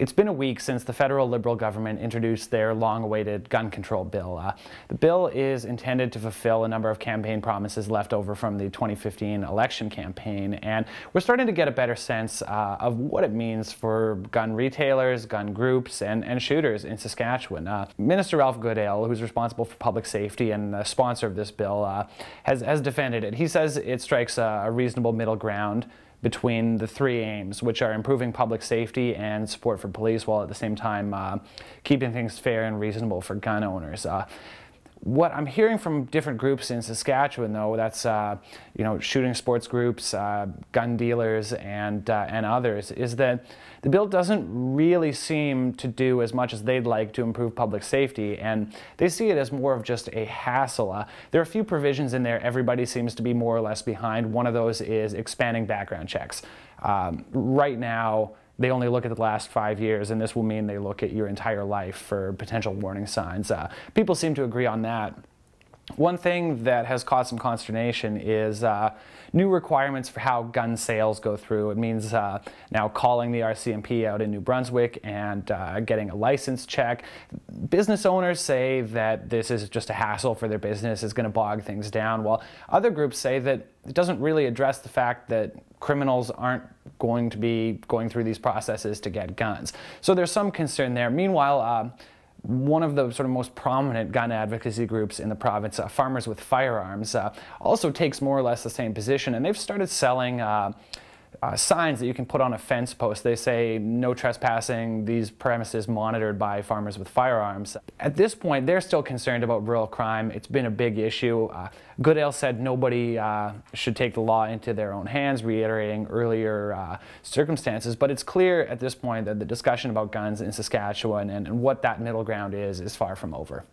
It's been a week since the federal Liberal government introduced their long-awaited gun control bill. The bill is intended to fulfill a number of campaign promises left over from the 2015 election campaign, and we're starting to get a better sense of what it means for gun retailers, gun groups, and shooters in Saskatchewan. Minister Ralph Goodale, who's responsible for public safety and the sponsor of this bill, has defended it. He says it strikes a reasonable middle ground between the three aims, which are improving public safety and support for police, while at the same time keeping things fair and reasonable for gun owners. What I'm hearing from different groups in Saskatchewan, though, that's shooting sports groups, gun dealers, and others, is that the bill doesn't really seem to do as much as they'd like to improve public safety, and they see it as more of just a hassle. There are a few provisions in there everybody seems to be more or less behind. One of those is expanding background checks. Right now, they only look at the last 5 years, and this will mean they look at your entire life for potential warning signs. People seem to agree on that. One thing that has caused some consternation is new requirements for how gun sales go through. It means now calling the RCMP out in New Brunswick and getting a license check. Business owners say that this is just a hassle for their business, it's going to bog things down, while other groups say that it doesn't really address the fact that criminals aren't going to be going through these processes to get guns. So there's some concern there. Meanwhile, one of the sort of most prominent gun advocacy groups in the province, Farmers with Firearms, also takes more or less the same position, and they've started selling signs that you can put on a fence post. They say no trespassing, these premises monitored by Farmers with Firearms. At this point, they're still concerned about rural crime. It's been a big issue. Goodale said nobody should take the law into their own hands, reiterating earlier circumstances, but it's clear at this point that the discussion about guns in Saskatchewan and what that middle ground is far from over.